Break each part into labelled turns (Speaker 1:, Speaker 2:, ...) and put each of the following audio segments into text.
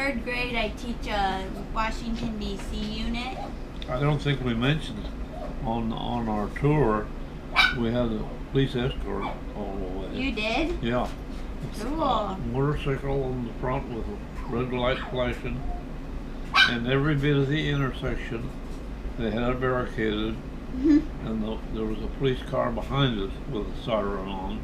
Speaker 1: 3rd grade, I teach a Washington, D.C. unit.
Speaker 2: I don't think we mentioned on our tour we had a police escort all the way.
Speaker 1: You did?
Speaker 2: Yeah.
Speaker 1: Cool.
Speaker 2: Motorcycle in the front with a red light flashing, and every bit of the intersection they had it barricaded, and there was a police car behind us with a siren on.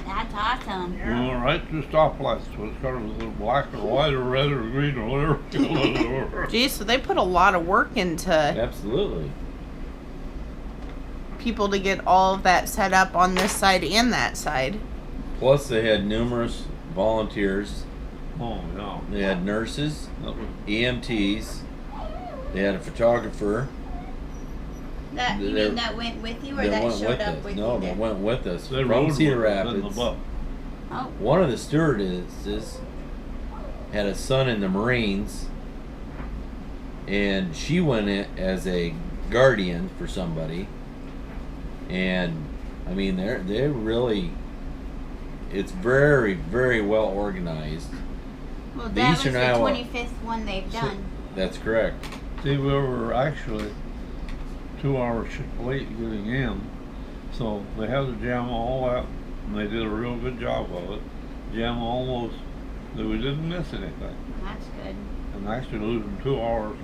Speaker 1: That's awesome.
Speaker 2: We went right through stoplights, so it's car was black or white or red or green or whatever color they were.
Speaker 3: Geez, so they put a lot of work into
Speaker 4: Absolutely.
Speaker 3: people to get all of that set up on this side and that side.
Speaker 4: Plus, they had numerous volunteers.
Speaker 2: Oh yeah.
Speaker 4: They had nurses,
Speaker 2: That was,
Speaker 4: EMTs. They had a photographer
Speaker 1: That you
Speaker 4: They're-
Speaker 1: mean that went with you, or
Speaker 4: that
Speaker 1: that
Speaker 4: went
Speaker 1: showed
Speaker 4: with
Speaker 1: up
Speaker 4: us.
Speaker 1: with
Speaker 4: No,
Speaker 1: you?
Speaker 4: that
Speaker 1: then?
Speaker 4: went with us
Speaker 2: they
Speaker 4: from
Speaker 2: rode
Speaker 4: Cedar
Speaker 2: with us in the
Speaker 4: Rapids.
Speaker 2: bus.
Speaker 1: Oh,
Speaker 4: One of the stewardesses had a son in the Marines, and she went in as a guardian for somebody. And I mean, they really, it's very, very well organized.
Speaker 1: well,
Speaker 4: the
Speaker 1: that was
Speaker 4: Eastern
Speaker 1: the
Speaker 4: Iowa-
Speaker 1: 25th one they've done.
Speaker 4: That's correct.
Speaker 2: See, we were actually 2 hours late getting in, so they had to jam all that, and they did a real good job of it. Jam all those, that we didn't miss anything.
Speaker 1: That's good.
Speaker 2: And actually losing 2 hours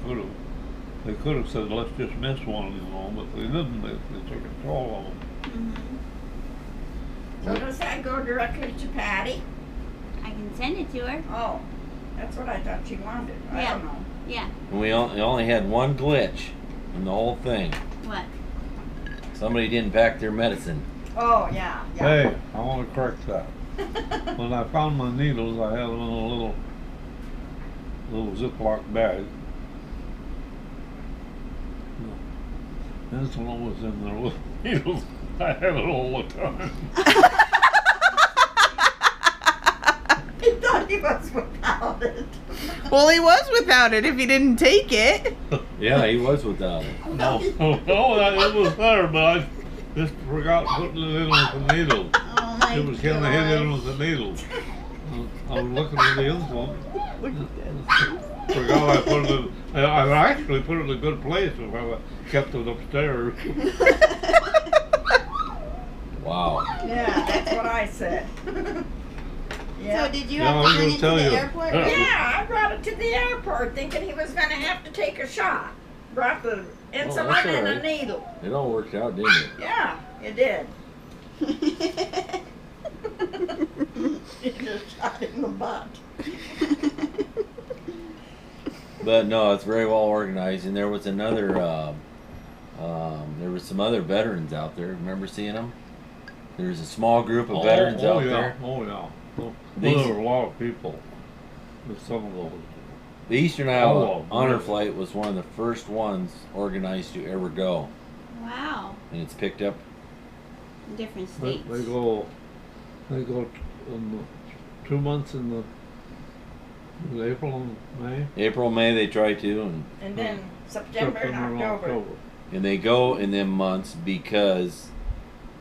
Speaker 2: they could have said, let's just miss one, but they didn't. They took a toll on them.
Speaker 1: Mm-hmm.
Speaker 5: So does that go directly to Patty?
Speaker 1: I can send it to her.
Speaker 5: Oh, that's what I thought she wanted. I
Speaker 1: Yeah.
Speaker 5: don't know.
Speaker 1: Yeah.
Speaker 4: And we only had one glitch in the whole thing.
Speaker 1: What?
Speaker 4: Somebody didn't pack their medicine.
Speaker 5: Oh, yeah, yeah.
Speaker 2: Hey, I want to correct that. When I found my needles, I had them in a little Ziploc bag. This one was in there with needles. I had it all the time.
Speaker 5: He thought he was without it.
Speaker 3: Well, he was without it if he didn't take it.
Speaker 4: Yeah, he was without it.
Speaker 2: No, it was there, but I just forgot putting it in with the needles.
Speaker 1: Oh my
Speaker 2: It was kind of hit in
Speaker 1: gosh.
Speaker 2: with the needles. I was looking at the envelope. Forgot I put it in. I actually put it in a good place if I kept it upstairs.
Speaker 4: Wow.
Speaker 5: Yeah, that's what I said.
Speaker 1: So
Speaker 5: Yeah.
Speaker 1: did you
Speaker 2: Yeah,
Speaker 1: have
Speaker 2: I'm
Speaker 1: to bring
Speaker 2: gonna
Speaker 1: it to
Speaker 2: tell
Speaker 1: the
Speaker 2: you.
Speaker 1: airport?
Speaker 2: Yeah.
Speaker 5: Yeah, I brought it to the airport thinking he was going to have to take a shot. Brought the insulin
Speaker 4: that's
Speaker 5: and
Speaker 4: all
Speaker 5: a
Speaker 4: right.
Speaker 5: needle.
Speaker 4: It all worked out, didn't it?
Speaker 5: Yeah, it did. He just shot in the butt.
Speaker 4: But no, it's very well organized. And there was another, there was some other veterans out there. Remember seeing them? There was a small group of veterans out
Speaker 2: yeah.
Speaker 4: there.
Speaker 2: Oh yeah. Well,
Speaker 4: These-
Speaker 2: there were a lot of people with some of those.
Speaker 4: The Eastern Iowa
Speaker 2: Oh,
Speaker 4: Honor
Speaker 2: really?
Speaker 4: Flight was one of the first ones organized to ever go.
Speaker 1: Wow.
Speaker 4: And it's picked up.
Speaker 1: Different
Speaker 2: They
Speaker 1: states.
Speaker 2: go in the 2 months in April and May.
Speaker 4: April, May they try to,
Speaker 5: And then September and October.
Speaker 4: and they go in them months because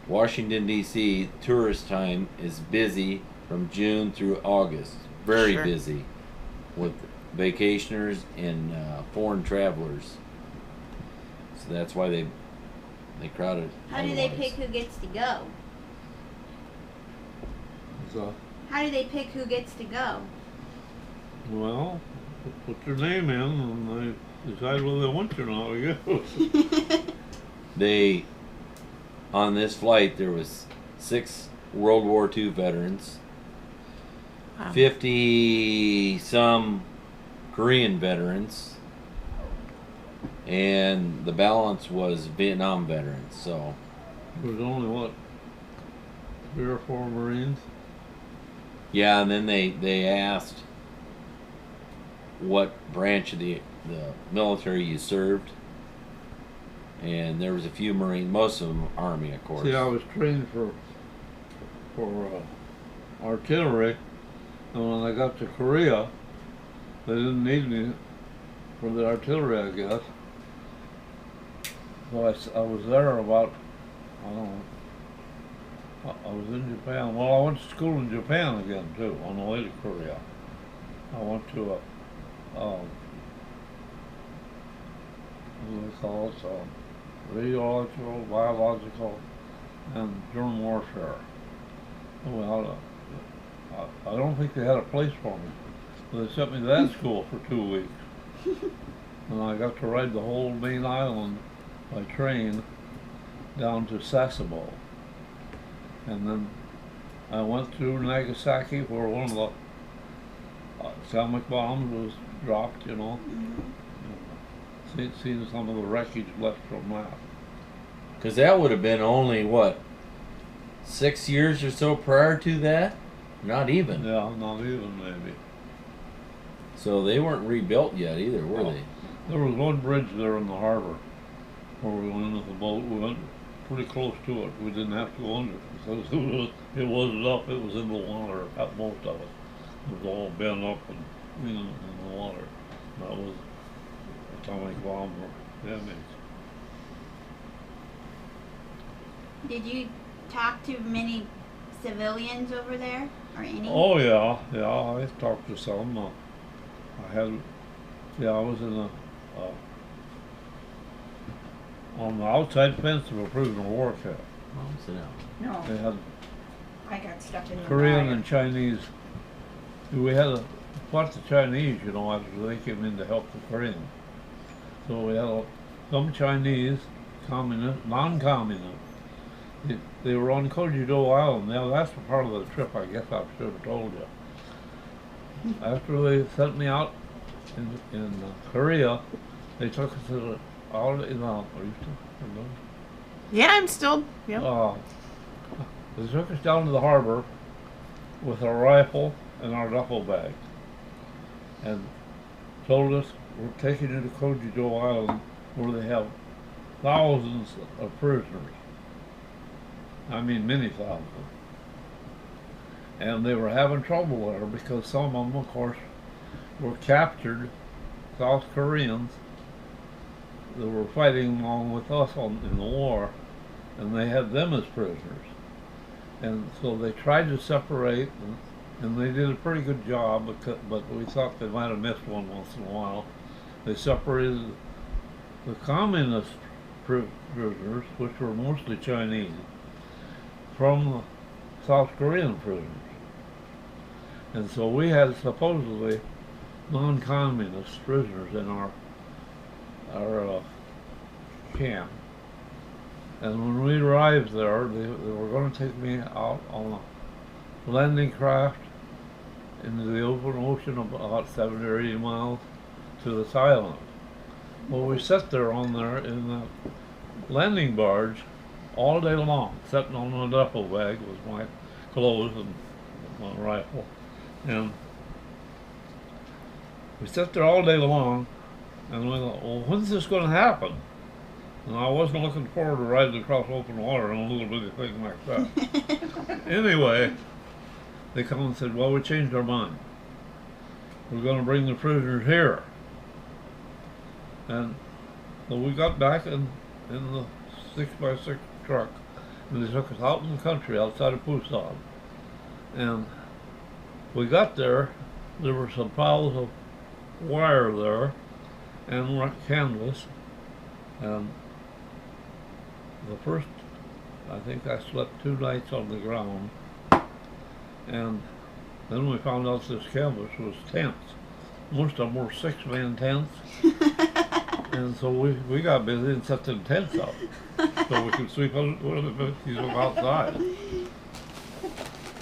Speaker 4: Washington D.C. tourist time is busy from June through August. Very
Speaker 3: Sure.
Speaker 4: busy with vacationers and foreign travelers. So that's why they crowd it.
Speaker 1: How do they
Speaker 4: otherwise.
Speaker 1: pick who gets to go?
Speaker 2: So,
Speaker 1: How do they pick who gets to go?
Speaker 2: well, put your name in and they decide whether they want you or not, I guess.
Speaker 4: They, on this flight, there was 6 World War II veterans,
Speaker 3: Wow.
Speaker 4: 50 some Korean veterans, and the balance was Vietnam veterans. So
Speaker 2: There's only what, 3 or 4 Marines.
Speaker 4: yeah, and then they asked what branch of the military you served, and there was a few Marine, most of them Army, of course.
Speaker 2: See, I was trained for artillery, and when I got to Korea, they didn't need me for the artillery, I guess. So I was there about, I don't know, I was in Japan. Well, I went to school in Japan again, too, on the way to Korea. I went to what do they call it? Radiological, biological, and germ warfare. Well, I don't think they had a place for me. So they sent me to that school for 2 weeks. And I got to ride the whole main island by train down to Sasebo. And then I went through Nagasaki where one of the atomic bombs was dropped, you know. Seen some of the wreckage left from that.
Speaker 4: Because that would have been only, what, 6 years or so prior to that? Not even.
Speaker 2: Yeah, not even maybe.
Speaker 4: So they weren't rebuilt yet either, were
Speaker 2: No.
Speaker 4: they?
Speaker 2: There was one bridge there in the harbor where we went with the boat. We went pretty close to it. We didn't have to go under because it wasn't up. It was in the water. Most of it. It was all bent up and in the water. That was atomic bomb damage.
Speaker 1: Did you talk to many civilians over there, or any?
Speaker 2: Oh yeah. I talked to some. I was in on the outside fence of a prisoner of war camp.
Speaker 4: Oh, sit down.
Speaker 5: No,
Speaker 2: They had
Speaker 5: I got stuck in the
Speaker 2: Korean
Speaker 5: wire.
Speaker 2: and Chinese. We had to fought the Chinese, you know, after they came in to help the Koreans. So we had some Chinese, communist, non-communist. They were on Kojido Island. Now that's a part of the trip. I guess I should have told you. After they sent me out in Korea, they took us to the out in are you still?
Speaker 3: Yeah, I'm still. Yep.
Speaker 2: They took us down to the harbor with our rifle and our duffel bag, and told us we're taking you to Kojido Island, where they have thousands of prisoners. I mean, many thousands. And they were having trouble there because some of them, of course, were captured South Koreans that were fighting along with us in the war, and they had them as prisoners. And so they tried to separate, and they did a pretty good job, but we thought they might have missed one once in a while. They separated the communist prisoners, which were mostly Chinese, from the South Korean prisoners. And so we had supposedly non-communist prisoners in our camp. And when we arrived there, they were going to take me out on a landing craft into the open ocean about 70 or 80 miles to this island. Well, we sat there in the landing barge all day long, sitting on a duffel bag with my clothes and my rifle. And we sat there all day long, and we thought, well, when's this going to happen? And I wasn't looking forward to riding across open water in a little bitty thing like that. Anyway, they come and said, well, we changed our mind. We're going to bring the prisoners here. And so we got back in the 6x6 truck, and they took us out in the country outside of Busan. And we got there were some piles of wire there and canvas, and the first, I think I slept 2 nights on the ground, and then we found out this canvas was tents. Most of them were 6-man tents, and so we got busy and set them tents up so we could sleep outside.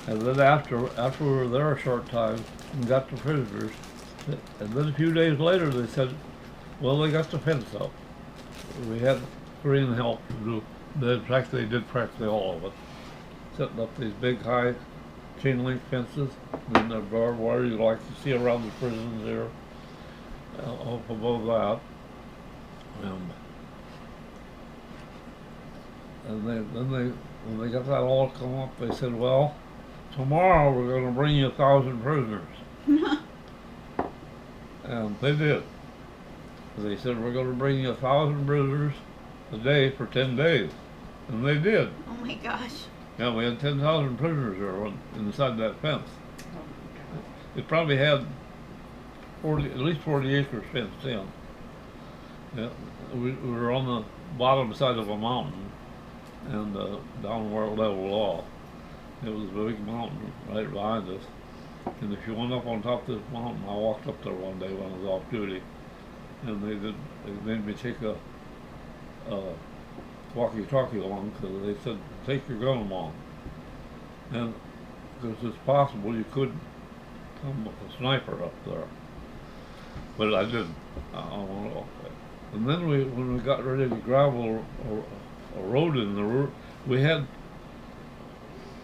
Speaker 2: And then after we were there a short time and got the prisoners, and then a few days later they said, well, they got the fence up. We had Korean help to do. In fact, they did practically all of it, setting up these big high chain link fences, and then the barbed wire you like to see around the prisons there, up above that. And when they got that all come up, they said, well, tomorrow we're going to bring you 1,000 prisoners. And they did. They said, we're going to bring you 1,000 prisoners a day for 10 days. And they did.
Speaker 1: Oh my gosh.
Speaker 2: Yeah, we had 10,000 prisoners there inside that fence. It probably had at least 40 acres fenced in. Yeah, we were on the bottom side of a mountain, and down where it leveled off. It was a big mountain right behind us. And if you went up on top of this mountain, I walked up there one day when I was off duty, and they made me take a walkie-talkie along because they said, take your gun along. And because it's possible you could come with a sniper up there. But I didn't. And then when we got ready to gravel a road in the road, we had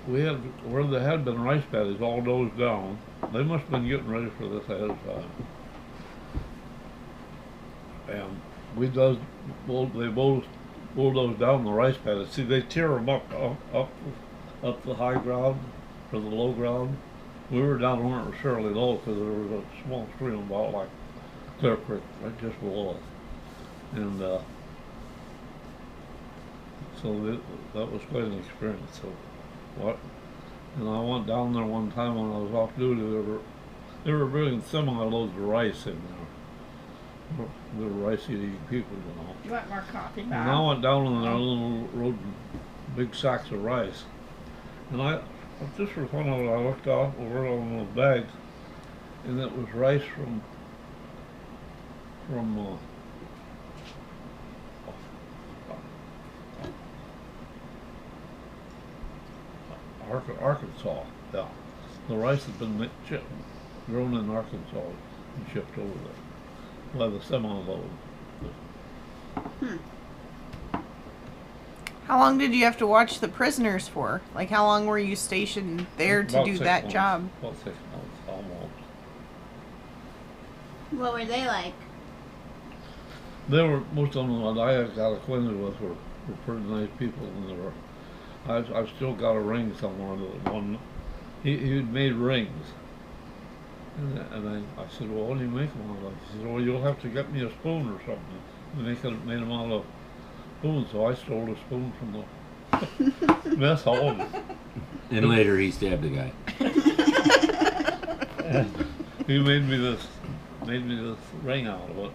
Speaker 2: where there had been rice paddies all dozed down. They must have been getting ready for this ahead of time. And they both bulldozed down the rice paddies. See, they tear them up the high ground for the low ground. We were down where it was fairly low because there was a small stream about like Clear Creek right just below us. And so that was quite an experience. So and I went down there one time when I was off duty. They were bringing semi-loads of rice in there. They were rice-eating people, you know.
Speaker 5: You want more coffee, Bob?
Speaker 2: And I went down on their little road, big sacks of rice. And just for fun of it, I looked off over on those bags, and it was rice from Arkansas. Yeah, the rice had been grown in Arkansas and shipped over there by the semi-load.
Speaker 3: How long did you have to watch the prisoners for? Like, how long were you stationed there to
Speaker 2: About
Speaker 3: do
Speaker 2: 6
Speaker 3: that
Speaker 2: months.
Speaker 3: job?
Speaker 2: About 6 months, almost.
Speaker 1: What were they like?
Speaker 2: They were, most of them that I got acquainted with were pretty nice people, and they were. I've still got a ring somewhere that one. He'd made rings, and I said, well, what do you make them out of? He said, well, you'll have to get me a spoon or something. And they made them out of spoons, so I stole a spoon from the mess hall.
Speaker 4: And later he stabbed a guy.
Speaker 2: He made me this ring out of it,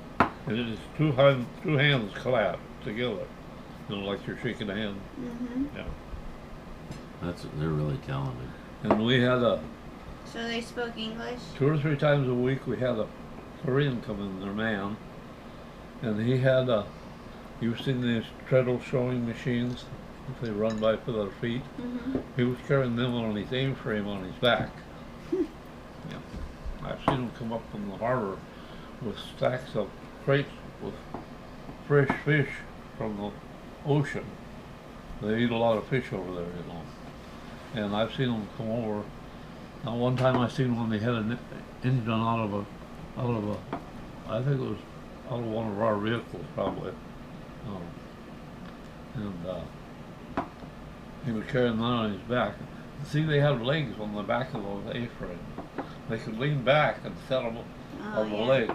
Speaker 2: and it is two hands clasped together, you know, like you're shaking a hand.
Speaker 1: Mm-hmm.
Speaker 2: Yeah.
Speaker 4: They're really talented.
Speaker 2: And we had
Speaker 1: So they spoke English?
Speaker 2: 2 or 3 times a week we had a Korean come in, their man, and he had you've seen these treadle showing machines if they run by for their feet.
Speaker 1: Mm-hmm.
Speaker 2: He was carrying them on his aim frame on his back. Yeah. I've seen him come up from the harbor with stacks of crates with fresh fish from the ocean. They eat a lot of fish over there, you know. And I've seen them come over. Now, one time I seen one, they had an engine out of a, I think it was out of one of our vehicles probably. He was carrying that on his back. See, they had legs on the back of those A-frames. They could lean back and set them on the legs.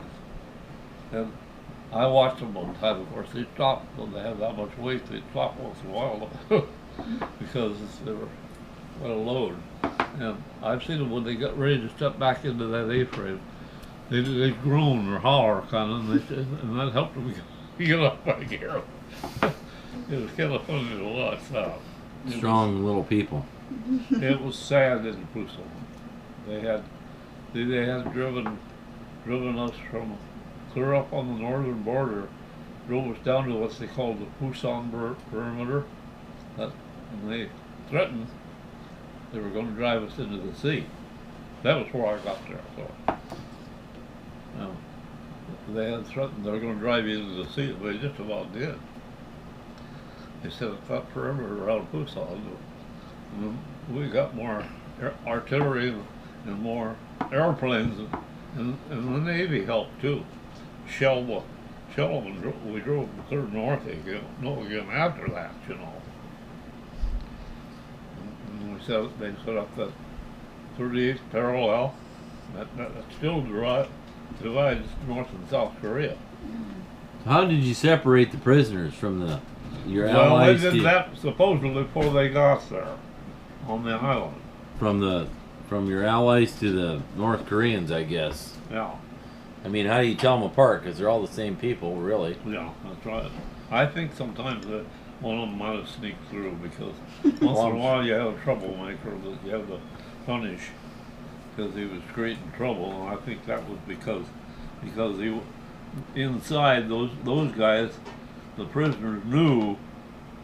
Speaker 2: And I watched them one time. Of course, they stopped when they had that much weight. They'd stop once in a while because they were quite a load. And I've seen them when they got ready to step back into that A-frame. They groan or holler kind of, and that helped them get up by gear. It was kind of funny to watch that.
Speaker 4: Strong little people.
Speaker 2: It was sad in Puso. They had driven us from clear up on the northern border, drove us down to what they called the Pusan perimeter. And they threatened they were going to drive us into the sea. That was where I got there. So they had threatened they were going to drive you into the sea. They just about did. They set up that perimeter around Pusan. And we got more artillery and more airplanes, and the Navy helped too. Shell we drove clear north again after that, you know. And they set up that 38th parallel that still divides North and South Korea.
Speaker 4: How did you separate the prisoners from your
Speaker 2: Well,
Speaker 4: allies?
Speaker 2: they did that supposedly before they got there on the island.
Speaker 4: From your allies to the North Koreans, I guess.
Speaker 2: Yeah.
Speaker 4: I mean, how do you tell them apart? Because they're all the same people, really.
Speaker 2: Yeah, that's right. I think sometimes that one of them might have sneaked through because once in a while you have a troublemaker that you have to punish because he was creating trouble, and I think that was because he inside those guys, the prisoners knew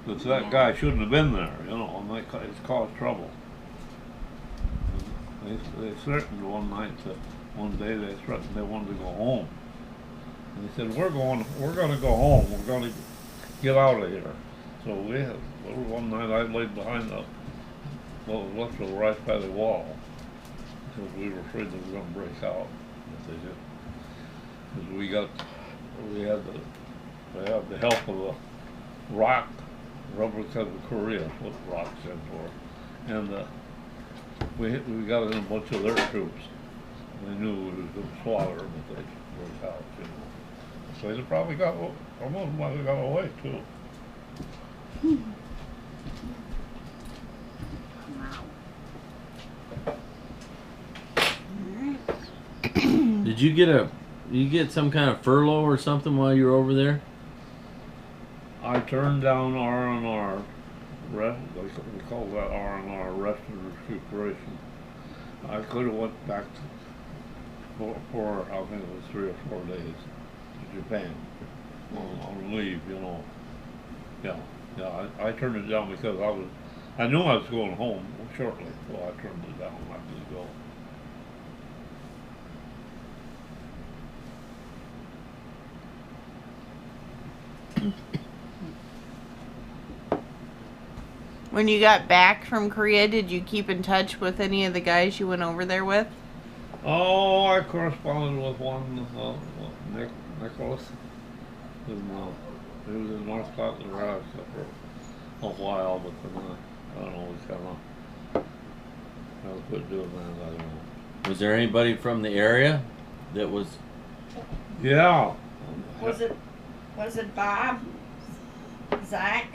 Speaker 2: that guy shouldn't have been there, you know, and it's caused trouble. And they threatened one day they threatened they wanted to go home. And they said, we're going to go home. We're going to get out of here. So one night I laid behind what was left of the right by the wall because we were afraid they were going to break out. But they did. Because we had the help of a ROK, Republic of Korea, what ROK stands for, and we got in a bunch of their troops. They knew we was going to slaughter them if they broke out, you know. So they probably almost might have got away too.
Speaker 4: Did you get some kind of furlough or something while you were over there?
Speaker 2: I turned down R&R, we call that R&R, rest and recuperation. I could have went back for I think it was 3 or 4 days to Japan on leave, you know. Yeah, I turned it down because I knew I was going home shortly, so I turned it down. I didn't go.
Speaker 3: When you got back from Korea, did you keep in touch with any of the guys you went over there with?
Speaker 2: Oh, I corresponded with one, Nicholas. He was in North Scotland, Alaska for a while, but then I don't know, we kind of quit doing that. I don't know.
Speaker 4: Was there anybody from the area that was?
Speaker 2: Yeah.
Speaker 5: Was it Bob? Zach?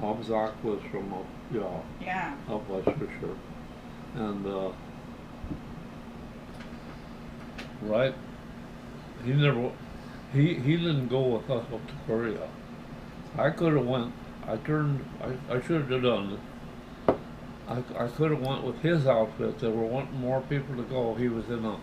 Speaker 2: Bob Zach was from
Speaker 5: Yeah.
Speaker 2: up west for sure, and right. He didn't go with us up to Korea. I could have went. I should have done it. I could have went with his outfit. They were wanting more people to go. He was in a